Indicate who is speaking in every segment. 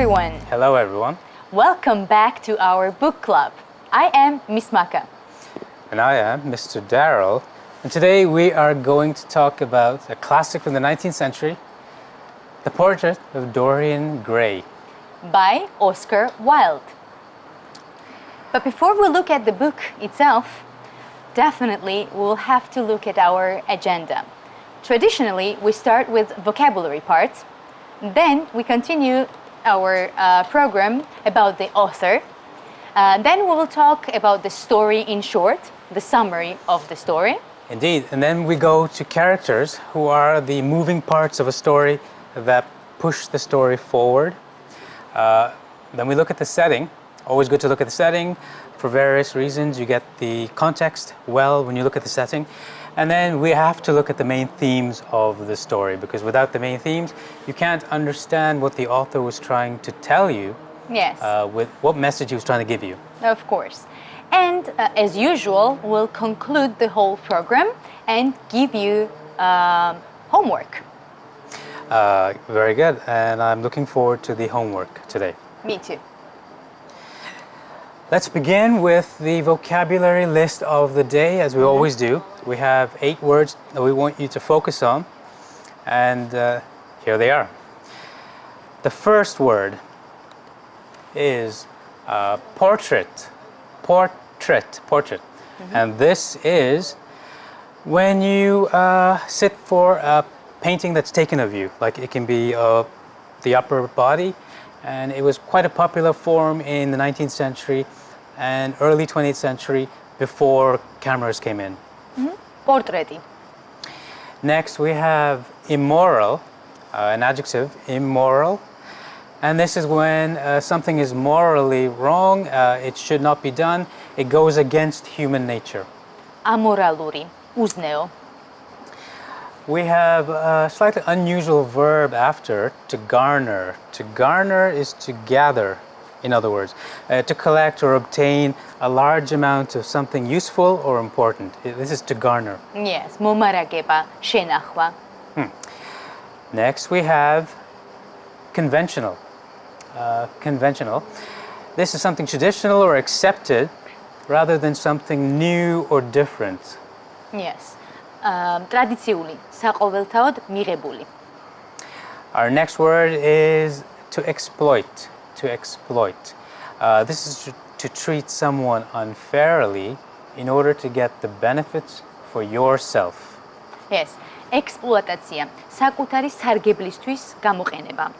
Speaker 1: everyone.
Speaker 2: Hello everyone.
Speaker 1: Welcome back to our book club. I am Miss Maka.
Speaker 2: And I am Mr. Darrell. And today we are going to talk about a classic from the 19th century, The Portrait of Dorian Gray.
Speaker 1: By Oscar Wilde. But before we look at the book itself, definitely we'll have to look at our agenda. Traditionally, we start with vocabulary parts, then we continue our program about the author, then we will talk about the story in short, the summary of the story.
Speaker 2: Indeed, and then we go to characters who are the moving parts of a story that push the story forward. Then we look at the setting. Always good to look at the setting. For various reasons, you get the context well when you look at the setting. And then we have to look at the main themes of the story, because without the main themes, you can't understand what the author was trying to tell you.
Speaker 1: Yes.
Speaker 2: With what message he was trying to give you.
Speaker 1: Of course. And as usual, we'll conclude the whole program and give you homework.
Speaker 2: Very good. And I'm looking forward to the homework today.
Speaker 1: Me too.
Speaker 2: Let's begin with the vocabulary list of the day, as we always do. We have 8 words that we want you to focus on, and here they are. The first word is portrait. Portrait. And this is when you sit for a painting that's taken of you. Like it can be the upper body, and it was quite a popular form in the 19th century and early 20th century before cameras came in.
Speaker 1: Portrait.
Speaker 2: Next we have immoral, an adjective, immoral. And this is when something is morally wrong, it should not be done, it goes against human nature.
Speaker 1: Amoraluri, uzneo.
Speaker 2: We have a slightly unusual verb after, to garner. To garner is to gather, in other words, to collect or obtain a large amount of something useful or important. This is to garner.
Speaker 1: Yes, momarageba, shenachva.
Speaker 2: Next we have conventional. Conventional. This is something traditional or accepted rather than something new or different.
Speaker 1: Yes. Ტრადიციული, საყოველთაოდ მიღებული.
Speaker 2: Our next word is to exploit. To exploit. This is to treat someone unfairly in order to get the benefits for yourself.
Speaker 1: Yes. Ექსპლუატაცია, საკუთარი სარგებლისთვის გამოყენება.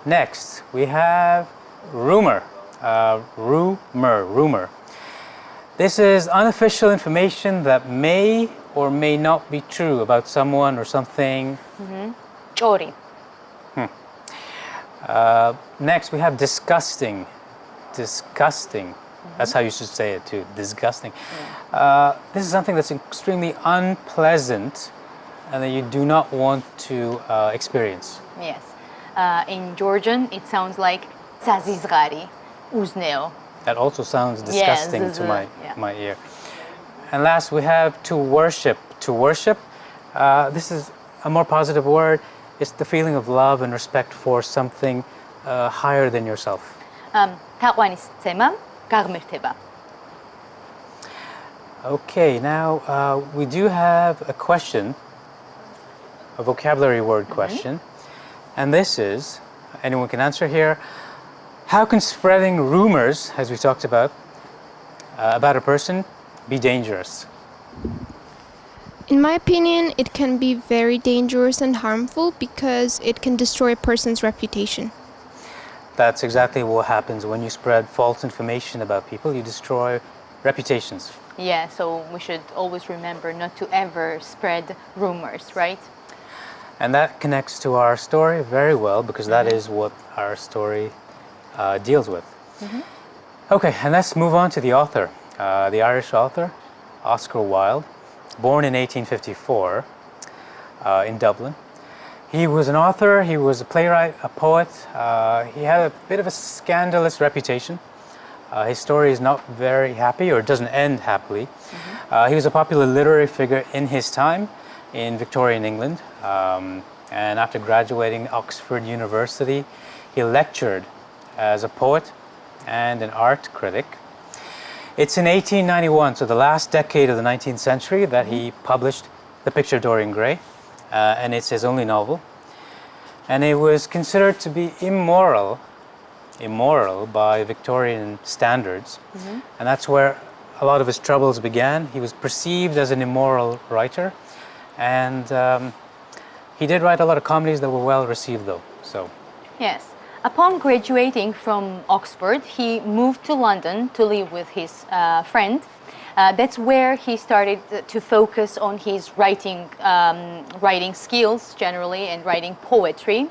Speaker 2: Next, we have rumor. Rumor. This is unofficial information that may or may not be true about someone or something.
Speaker 1: ჭორი.
Speaker 2: Next, we have disgusting. Disgusting. That's how you should say it too. Disgusting. This is something that's extremely unpleasant and that you do not want to experience.
Speaker 1: Yes. In Georgian, it sounds like zazizgari, uzneo.
Speaker 2: That also sounds disgusting
Speaker 1: Yes,
Speaker 2: to my ear. And last, we have to worship. To worship, this is a more positive word. It's the feeling of love and respect for something higher than yourself.
Speaker 1: თაყვანისცემა, გაღმერთება.
Speaker 2: Okay, now we do have a question, a vocabulary word question. And this is, anyone can answer here, how can spreading rumors, as we talked about a person, be dangerous?
Speaker 3: In my opinion, it can be very dangerous and harmful because it can destroy a person's reputation.
Speaker 2: That's exactly what happens when you spread false information about people. You destroy reputations.
Speaker 1: Yeah, so we should always remember not to ever spread rumors, right?
Speaker 2: And that connects to our story very well, because that is what our story deals with. Okay, and let's move on to the author. The Irish author, Oscar Wilde, born in 1854 in Dublin. He was an author, he was a playwright, a poet. He had a bit of a scandalous reputation. His story is not very happy, or it doesn't end happily. He was a popular literary figure in his time in Victorian England. And after graduating Oxford University, he lectured as a poet and an art critic. It's in 1891, so the last decade of the 19th century, that he published The Picture of Dorian Gray, and it's his only novel. And it was considered to be immoral by Victorian standards, and that's where a lot of his troubles began. He was perceived as an immoral writer, and he did write a lot of comedies that were well received, though. So,
Speaker 1: yes. Upon graduating from Oxford, he moved to London to live with his friend. That's where he started to focus on his writing skills generally and writing poetry.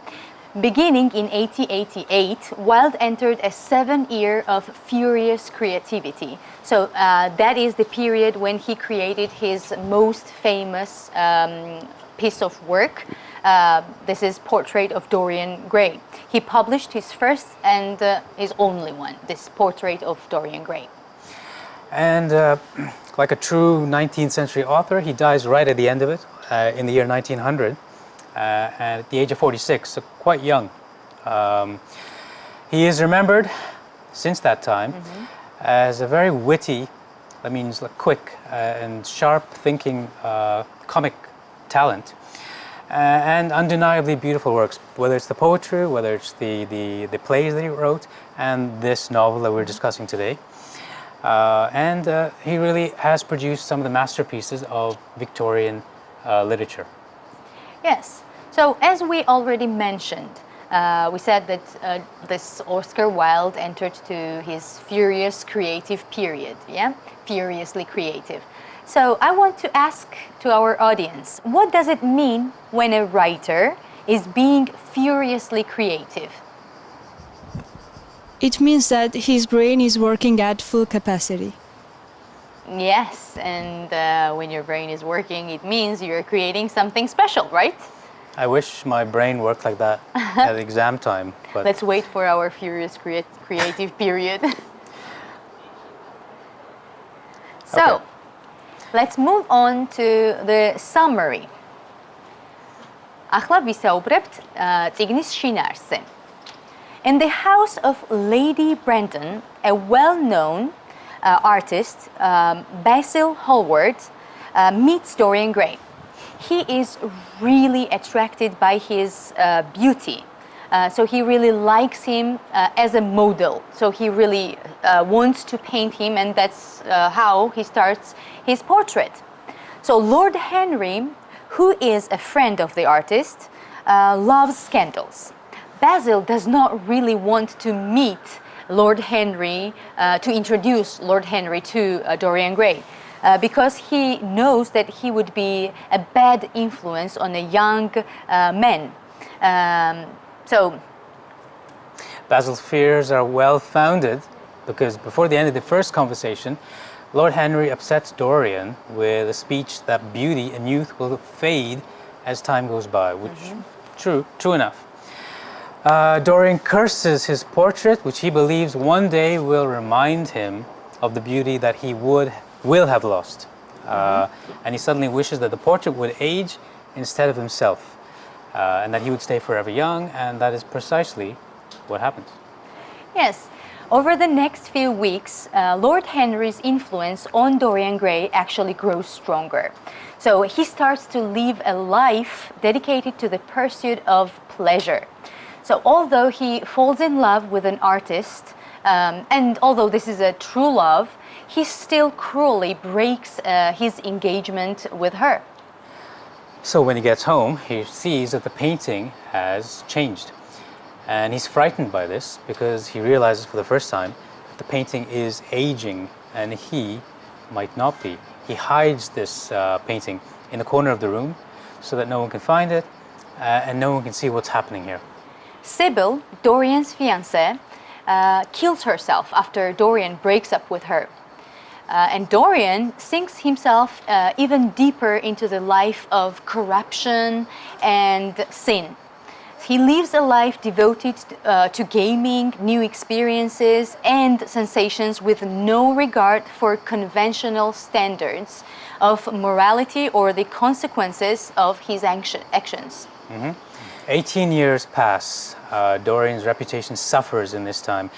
Speaker 1: Beginning in 1888, Wilde entered a 7-year of furious creativity. So that is the period when he created his most famous piece of work. This is Portrait of Dorian Gray. He published his first and his only one, this Portrait of Dorian Gray.
Speaker 2: And like a true 19th century author, he dies right at the end of it, in the year 1900, and at the age of 46, so quite young. He is remembered since that time as a very witty, that means like quick and sharp thinking comic talent, and undeniably beautiful works, whether it's the poetry, whether it's the plays that he wrote, and this novel that we're discussing today. And he really has produced some of the masterpieces of Victorian literature.
Speaker 1: Yes. So as we already mentioned, we said that this Oscar Wilde entered to his furious creative period, yeah? Furiously creative. So I want to ask to our audience, what does it mean when a writer is being furiously creative?
Speaker 4: It means that his brain is working at full capacity.
Speaker 1: Yes, and when your brain is working, it means you're creating something special, right?
Speaker 2: I wish my brain worked like that at exam time. But
Speaker 1: Let's wait for our furious creative period. So,
Speaker 2: Okay.
Speaker 1: let's move on to the summary. ახლა ვისაუბრებთ წიგნის შინაარსზე. In the house of Lady Brandon, a well-known artist, Basil Hallward, meets Dorian Gray. He is really attracted by his beauty. So he really likes him as a model. So he really wants to paint him, and that's how he starts his portrait. So Lord Henry, who is a friend of the artist, loves scandals. Basil does not really want to meet Lord Henry, to introduce Lord Henry to Dorian Gray, because he knows that he would be a bad influence on a young man. So
Speaker 2: Basil's fears are well founded, because before the end of the first conversation, Lord Henry upsets Dorian with a speech that beauty and youth will fade as time goes by, which true enough. Dorian curses his portrait, which he believes one day will remind him of the beauty that he will have lost. And he suddenly wishes that the portrait would age instead of himself, and that he would stay forever young, and that is precisely what happens.
Speaker 1: yes, over the next few weeks, Lord Henry's influence on Dorian Gray actually grows stronger. So he starts to live a life dedicated to the pursuit of pleasure. So although he falls in love with an artist, and although this is a true love, he still cruelly breaks his engagement with her.
Speaker 2: So when he gets home, he sees that the painting has changed. And he's frightened by this, because he realizes for the first time that the painting is aging, and he might not be. He hides this painting in the corner of the room so that no one can find it, and no one can see what's happening here.
Speaker 1: Sybil, Dorian's fiancée, kills herself after Dorian breaks up with her. And Dorian sinks himself even deeper into the life of corruption and sin. He lives a life devoted to gaming, new experiences, and sensations with no regard for conventional standards of morality or the consequences of his actions.
Speaker 2: 18 years pass Dorian's reputation suffers in this time.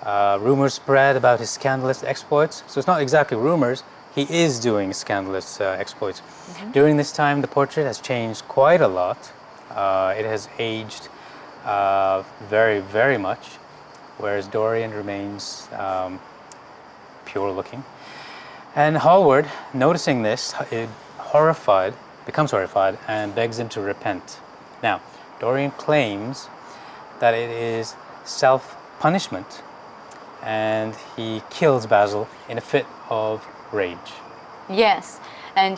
Speaker 2: Rumors spread about his scandalous exploits. So it's not exactly rumors, he is doing scandalous exploits. During this time, the portrait has changed quite a lot. It has aged very, very much, whereas Dorian remains pure looking. And Hallward, noticing this, becomes horrified and begs him to repent. Now, Dorian claims that it is self-punishment, and he kills Basil in a fit of rage.
Speaker 1: Yes, and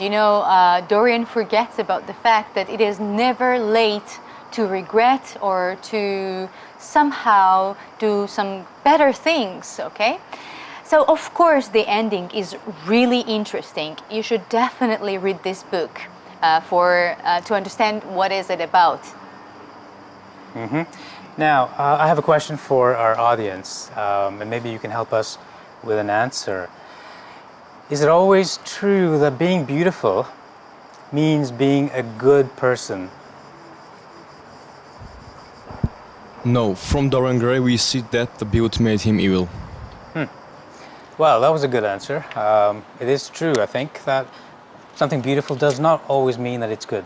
Speaker 1: Dorian forgets about the fact that it is never late to regret or to somehow do some better things, okay? So of course the ending is really interesting. You should definitely read this book to understand what is it about.
Speaker 2: Now, I have a question for our audience, and maybe you can help us with an answer. Is it always true that being beautiful means being a good person?
Speaker 5: No, from Dorian Gray we see that the beauty made him evil.
Speaker 2: Well, that was a good answer. It is true, I think, that something beautiful does not always mean that it's good.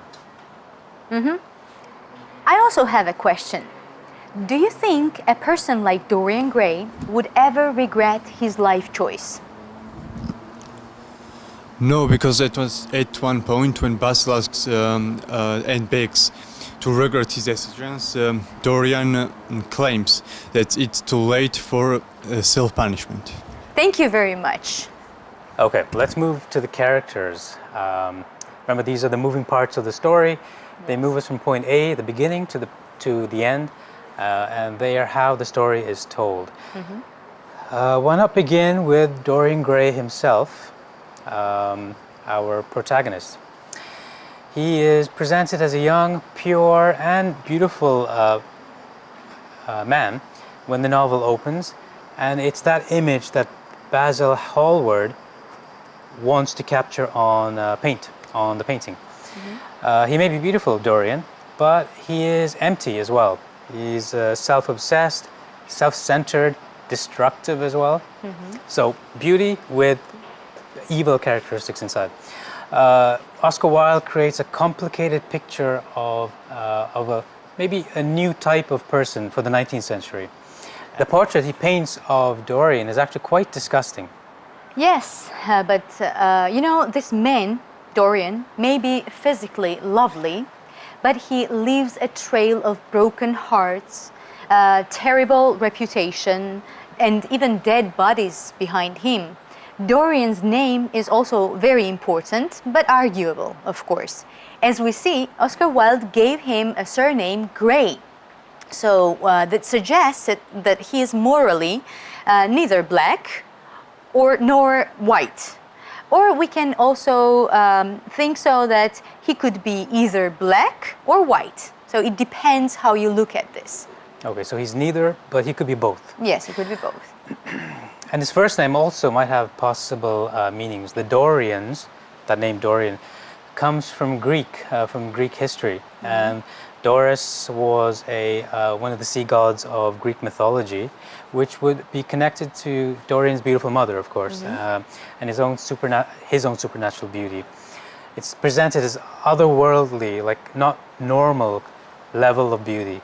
Speaker 1: I also have a question. Do you think a person like Dorian Gray would ever regret his life choice?
Speaker 6: No, because at one point when Basil asks and begs to regret his decisions, Dorian claims that it's too late for self-punishment.
Speaker 1: Thank you very much.
Speaker 2: Okay, let's move to the characters. Remember, these are the moving parts of the story. They move us from point A, the beginning, to the end, and they are how the story is told. Why not begin with Dorian Gray himself, our protagonist? He is presented as a young, pure, and beautiful man when the novel opens, and it's that image that Basil Hallward wants to capture on the painting. He may be beautiful, Dorian, but he is empty as well. He's self-obsessed, self-centered, destructive as well. So beauty with evil characteristics inside. Oscar Wilde creates a complicated picture of maybe a new type of person for the 19th century. The portrait he paints of Dorian is actually quite disgusting.
Speaker 1: Yes, but this man, Dorian, may be physically lovely, but he leaves a trail of broken hearts, terrible reputation, and even dead bodies behind him. Dorian's name is also very important, but arguable, of course. As we see, Oscar Wilde gave him a surname, Gray. So that suggests that he is morally neither black nor white. Or we can also think so that he could be either black or white. So it depends how you look at this.
Speaker 2: Okay, so he's neither, but he could be both.
Speaker 1: Yes, he could be both.
Speaker 2: And his first name also might have possible meanings. The Dorians, that name Dorian, comes from Greek history. And Doris was one of the sea gods of Greek mythology, which would be connected to Dorian's beautiful mother, of course, and his own supernatural beauty. It's presented as otherworldly, like not normal level of beauty.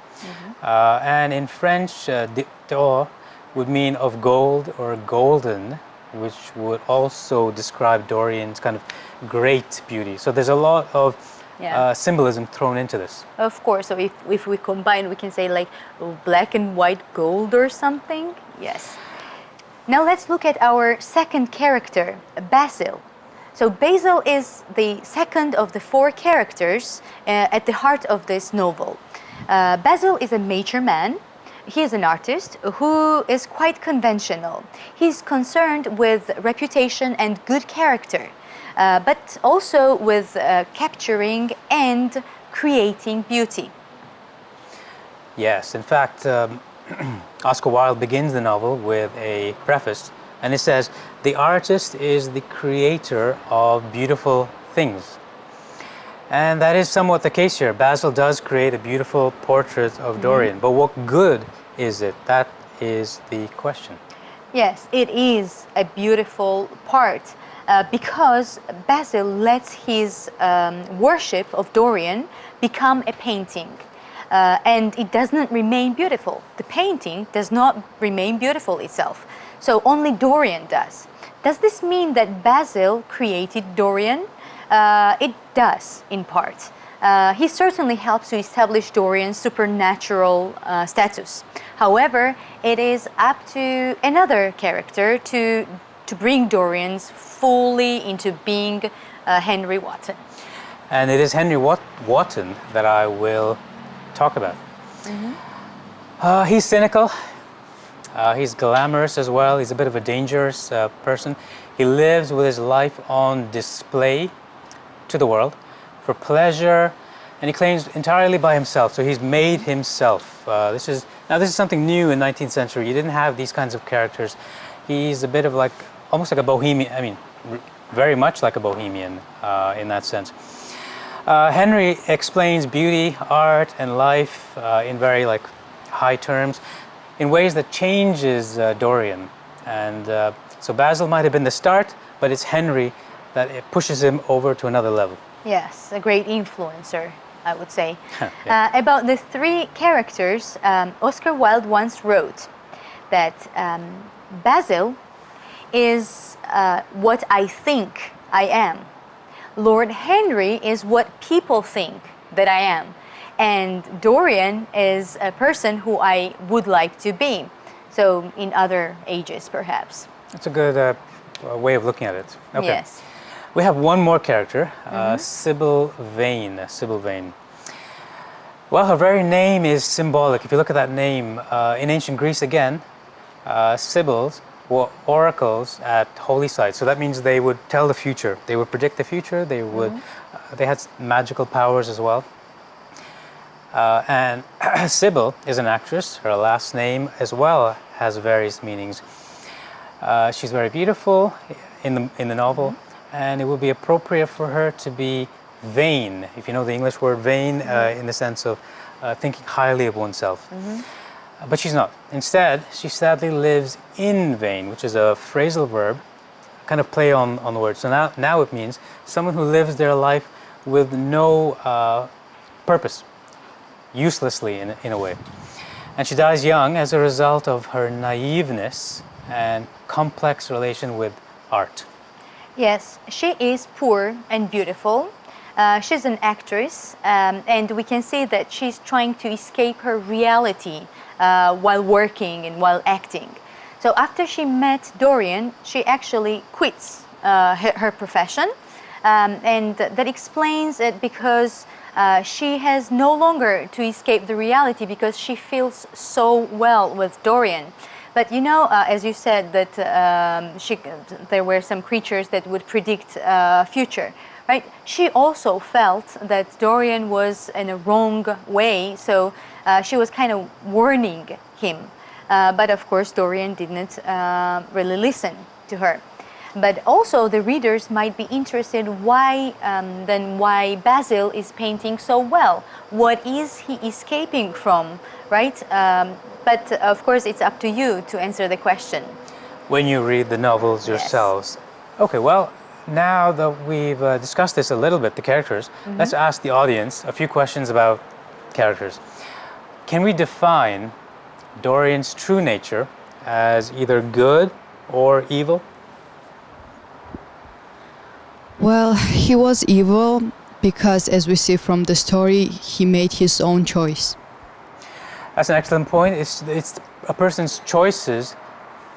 Speaker 2: And in French, d'or would mean of gold or golden, which would also describe Dorian's kind of great beauty. So there's a lot of symbolism thrown into this.
Speaker 1: Of course, so if we combine, we can say like black and white gold or something. Yes. Now let's look at our second character, Basil. So Basil is the second of the four characters at the heart of this novel. Basil is a mature man. He is an artist who is quite conventional. He's concerned with reputation and good character, but also with capturing and creating beauty.
Speaker 2: Yes, in fact, Oscar Wilde begins the novel with a preface, and it says, "The artist is the creator of beautiful things." And that is somewhat the case here. Basil does create a beautiful portrait of Dorian, but what good is it? That is the question.
Speaker 1: Yes, it is a beautiful part because Basil lets his worship of Dorian become a painting. And it does not remain beautiful. The painting does not remain beautiful itself. So only Dorian does. Does this mean that Basil created Dorian? It does, in part. He certainly helps to establish Dorian's supernatural status. However, it is up to another character to bring Dorian's fully into being Henry Wotton.
Speaker 2: And it is Henry Wotton that I will talk about. He's cynical. He's glamorous as well. He's a bit of a dangerous person. He lives with his life on display to the world for pleasure, and he claims entirely by himself. So he's made himself. This is something new in 19th century. You didn't have these kinds of characters. He's a bit of like, almost like a bohemian. I mean, very much like a bohemian in that sense. Henry explains beauty, art, and life in very like high terms, in ways that changes Dorian. And so Basil might have been the start, but it's Henry that it pushes him over to another level.
Speaker 1: Yes, a great influencer, I would say.
Speaker 2: Yeah.
Speaker 1: About the three characters, Oscar Wilde once wrote that Basil is what I think I am. Lord Henry is what people think that I am. And Dorian is a person who I would like to be. So in other ages, perhaps.
Speaker 2: That's a good way of looking at it. Okay.
Speaker 1: Yes.
Speaker 2: We have one more character, Sybil Vane. Sybil Vane. Well, her very name is symbolic. If you look at that name, in ancient Greece again, Sibyls were oracles at holy sites. So that means they would tell the future. They would predict the future. They would. They had magical powers as well. And Sybil is an actress. Her last name as well has various meanings. She's very beautiful in the novel, and it would be appropriate for her to be vain, if you know the English word vain, in the sense of thinking highly of oneself. But she's not. Instead, she sadly lives in vain, which is a phrasal verb, kind of play on the word. So now it means someone who lives their life with no purpose, uselessly in a way. And she dies young as a result of her naiveness and complex relation with art.
Speaker 1: Yes, she is poor and beautiful. She's an actress, and we can see that she's trying to escape her reality while working and while acting. So after she met Dorian, she actually quits her profession, and that explains it because she has no longer to escape the reality because she feels so well with Dorian. But you know, as you said, that there were some creatures that would predict future, right? She also felt that Dorian was in a wrong way, so she was kind of warning him. But of course, Dorian didn't really listen to her. But also, the readers might be interested why Basil is painting so well. What is he escaping from, right? But of course, it's up to you to answer the question.
Speaker 2: When you read the novels yourselves. Yes. Okay, well, now that we've discussed this a little bit, the characters, let's ask the audience a few questions about characters. Can we define Dorian's true nature as either good or evil?
Speaker 4: Well, he was evil because, as we see from the story, he made his own choice.
Speaker 2: That's an excellent point. It's a person's choices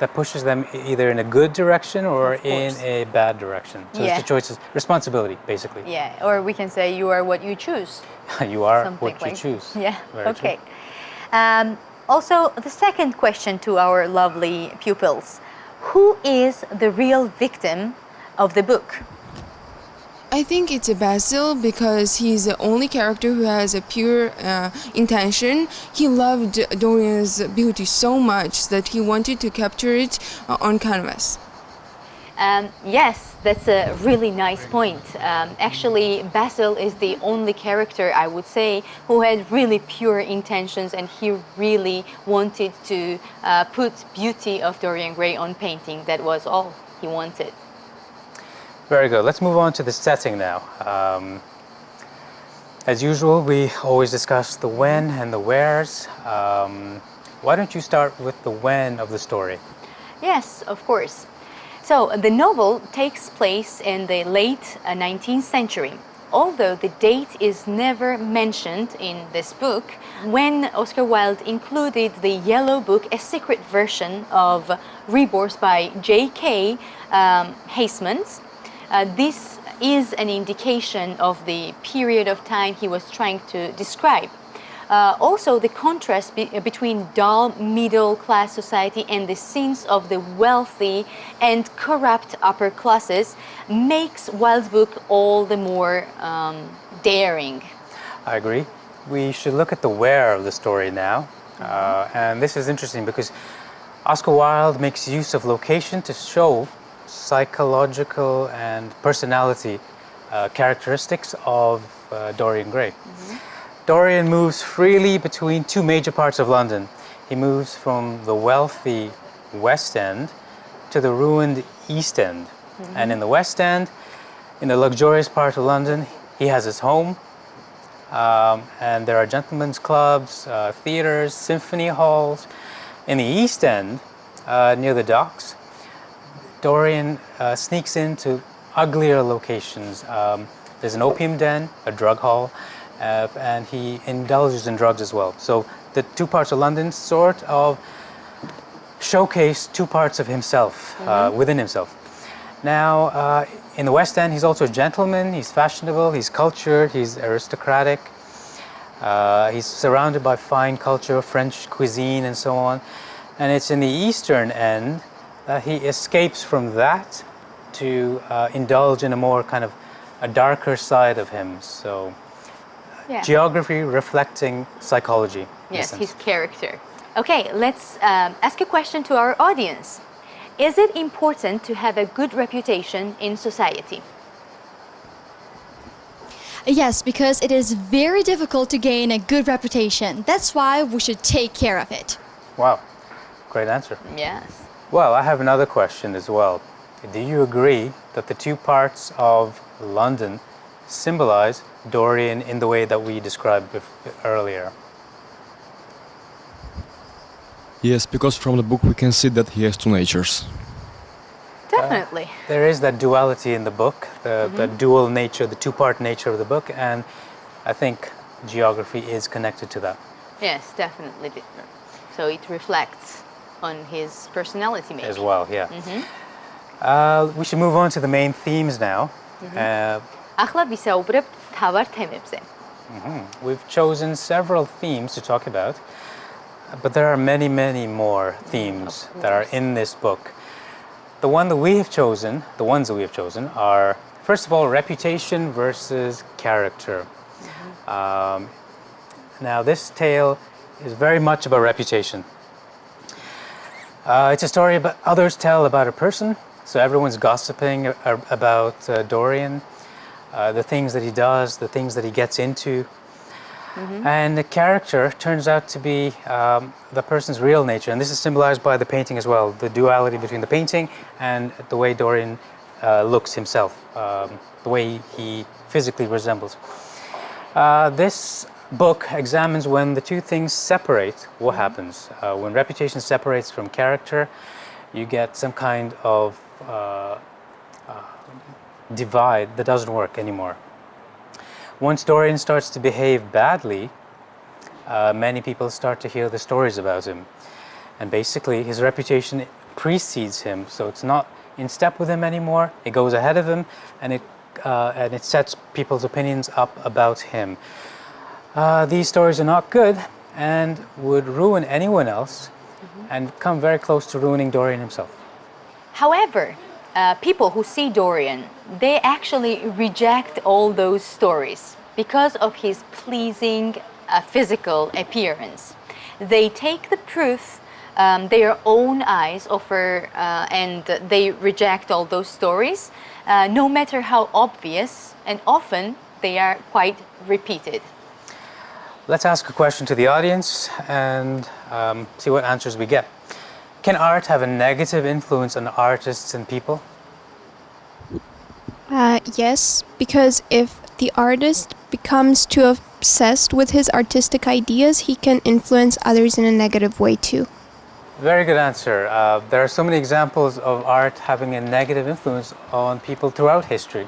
Speaker 2: that pushes them either in a good direction or in a bad direction. So it's the choices, responsibility, basically.
Speaker 1: Yeah, or we can say you are what you choose.
Speaker 2: You are
Speaker 1: Something
Speaker 2: what you choose.
Speaker 1: Yeah,
Speaker 2: Very
Speaker 1: okay. Also, the second question to our lovely pupils. Who is the real victim of the book?
Speaker 7: I think it's Basil because he's the only character who has a pure intention. He loved Dorian's beauty so much that he wanted to capture it on canvas.
Speaker 1: Yes, That's a really nice point. Actually, Basil is the only character, I would say, who had really pure intentions, and he really wanted to put beauty of Dorian Gray on painting. That was all he wanted.
Speaker 2: Very good. Let's move on to the setting now. As usual, we always discuss the when and the wheres. Why don't you start with the when of the story?
Speaker 1: Yes, of course. So the novel takes place in the late 19th century. Although the date is never mentioned in this book, when Oscar Wilde included the Yellow Book, a secret version of Rebirth by J.K. Huysmans, this is an indication of the period of time he was trying to describe. Also, the contrast between dull middle-class society and the scenes of the wealthy and corrupt upper classes makes Wilde's book all the more daring.
Speaker 2: I agree. We should look at the where of the story now. And this is interesting because Oscar Wilde makes use of location to show psychological and personality characteristics of Dorian Gray. Dorian moves freely between two major parts of London. He moves from the wealthy West End to the ruined East End. And in the West End, in the luxurious part of London, he has his home. And there are gentlemen's clubs, theaters, symphony halls. In the East End, near the docks, Dorian sneaks into uglier locations. There's an opium den, a drug hall, and he indulges in drugs as well. So the two parts of London sort of showcase two parts of himself, within himself. Now, in the West End, he's also a gentleman, he's fashionable, he's cultured, he's aristocratic. He's surrounded by fine culture, French cuisine and so on. And it's in the Eastern End that he escapes from that to indulge in a more kind of a darker side of him. So geography reflecting psychology.
Speaker 1: Yes, his character. Okay, let's ask a question to our audience. Is it important to have a good reputation in society?
Speaker 8: Yes, because it is very difficult to gain a good reputation. That's why we should take care of it.
Speaker 2: Wow, great answer.
Speaker 1: Yes.
Speaker 2: Well, I have another question as well. Do you agree that the two parts of London symbolize Dorian in the way that we described earlier?
Speaker 5: Yes, because from the book we can see that he has two natures.
Speaker 1: Definitely.
Speaker 2: There is that duality in the book, the dual nature, the two-part nature of the book, and I think geography is connected to that.
Speaker 1: Yes, definitely. So it reflects on his personality maybe.
Speaker 2: As well, yeah. We should move on to the main themes now.
Speaker 1: ახლა ვისაუბრებ თავარ თემებზე.
Speaker 2: We've chosen several themes to talk about, but there are many, many more themes that are in this book. The ones that we have chosen are, first of all, reputation versus character. Now, this tale is very much about reputation. It's a story about others tell about a person, so everyone's gossiping about Dorian, the things that he does, the things that he gets into. And the character turns out to be the person's real nature, and this is symbolized by the painting as well, the duality between the painting and the way Dorian looks himself, the way he physically resembles. This book examines when the two things separate, what happens. When reputation separates from character, you get some kind of divide that doesn't work anymore. Once Dorian starts to behave badly, many people start to hear the stories about him. And basically, his reputation precedes him, so it's not in step with him anymore. It goes ahead of him, and it sets people's opinions up about him. These stories are not good and would ruin anyone else and come very close to ruining Dorian himself.
Speaker 1: However, people who see Dorian, they actually reject all those stories because of his pleasing physical appearance. They take the proof their own eyes offer and they reject all those stories no matter how obvious, and often they are quite repeated.
Speaker 2: Let's ask a question to the audience and see what answers we get. Can art have a negative influence on artists and people?
Speaker 3: Yes, because if the artist becomes too obsessed with his artistic ideas, he can influence others in a negative way too.
Speaker 2: Very good answer. There are so many examples of art having a negative influence on people throughout history.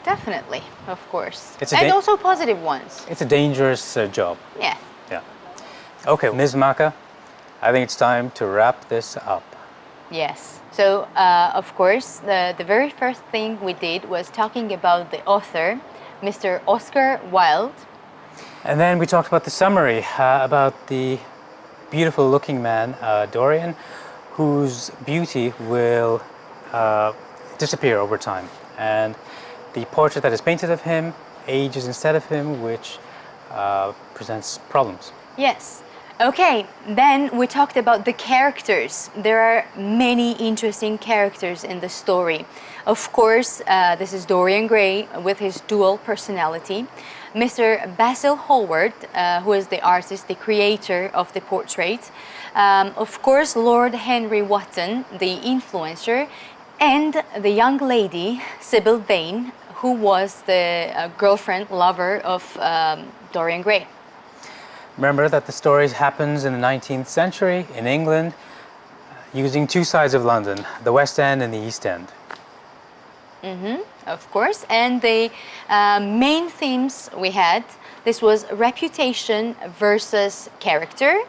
Speaker 1: Definitely, of course.
Speaker 2: It's a
Speaker 1: And
Speaker 2: da-
Speaker 1: also positive ones.
Speaker 2: It's a dangerous job.
Speaker 1: Yeah.
Speaker 2: Yeah. Okay, Ms. Maka, I think it's time to wrap this up.
Speaker 1: Yes. So, of course, the very first thing we did was talking about the author, Mr. Oscar Wilde.
Speaker 2: And then we talked about the summary, about the beautiful looking man, Dorian, whose beauty will disappear over time. And the portrait that is painted of him ages instead of him, which presents problems.
Speaker 1: Yes. Okay, then we talked about the characters. There are many interesting characters in the story. Of course, this is Dorian Gray with his dual personality. Mr. Basil Hallward, who is the artist, the creator of the portrait. Of course, Lord Henry Wotton, the influencer, and the young lady, Sybil Vane, who was the girlfriend, lover of Dorian Gray.
Speaker 2: Remember that the story happens in the 19th century in England, using two sides of London, the West End and the East End.
Speaker 1: Of course, and the main themes we had, this was reputation versus character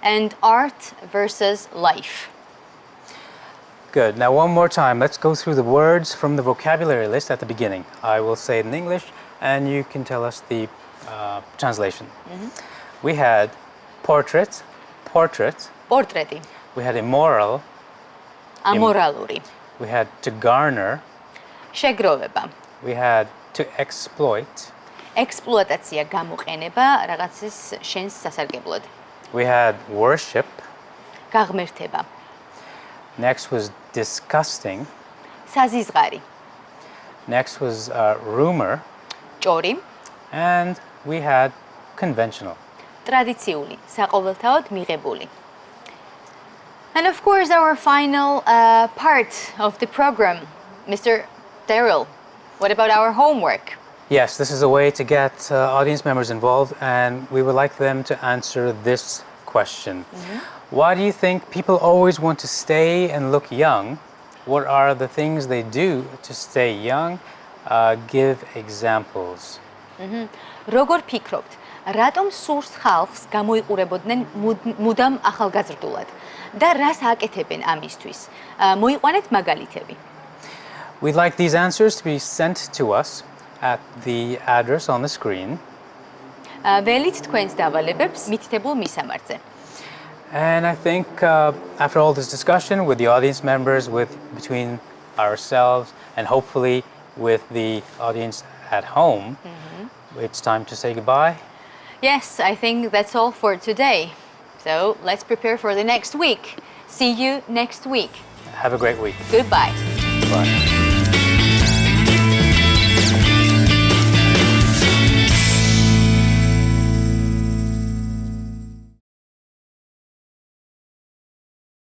Speaker 1: and art versus life.
Speaker 2: Good. Now one more time, let's go through the words from the vocabulary list at the beginning. I will say it in English and you can tell us the translation. We had portrait,
Speaker 1: Portreti,
Speaker 2: we had immoral,
Speaker 1: amoraluri,
Speaker 2: we had to garner,
Speaker 1: შეგროვება,
Speaker 2: we had to exploit,
Speaker 1: ექსპლუატაცია, გამოყენება რაღაცის შენს სასარგებლოდ,
Speaker 2: we had worship,
Speaker 1: გაღმერთება,
Speaker 2: next was disgusting,
Speaker 1: საზიზღარი,
Speaker 2: next was rumor,
Speaker 1: ჭორი,
Speaker 2: and we had conventional.
Speaker 1: ტრადიციული, საყოველთაოდ მიღებული. And of course, our final part of the program, Mr. Daryl, what about our homework?
Speaker 2: Yes, this is a way to get audience members involved, and we would like them to answer this question. Why do you think people always want to stay and look young? What are the things they do to stay young? Give examples.
Speaker 1: როგორ ფიქრობთ, რატომ სურს ხალხს გამოიყურებოდნენ მუდამ ახალგაზრდულად და რას აკეთებენ ამისთვის? მოიყვანეთ მაგალითები.
Speaker 2: We'd like these answers to be sent to us at the address on the screen.
Speaker 1: ველით თქვენს დავალებებს მითითებულ მისამართზე.
Speaker 2: And I think after all this discussion with the audience members, between ourselves and hopefully with the audience at home, it's time to say goodbye.
Speaker 1: Yes, I think that's all for today. So let's prepare for the next week. See you next week.
Speaker 2: Have a great week.
Speaker 1: Goodbye.
Speaker 2: Bye.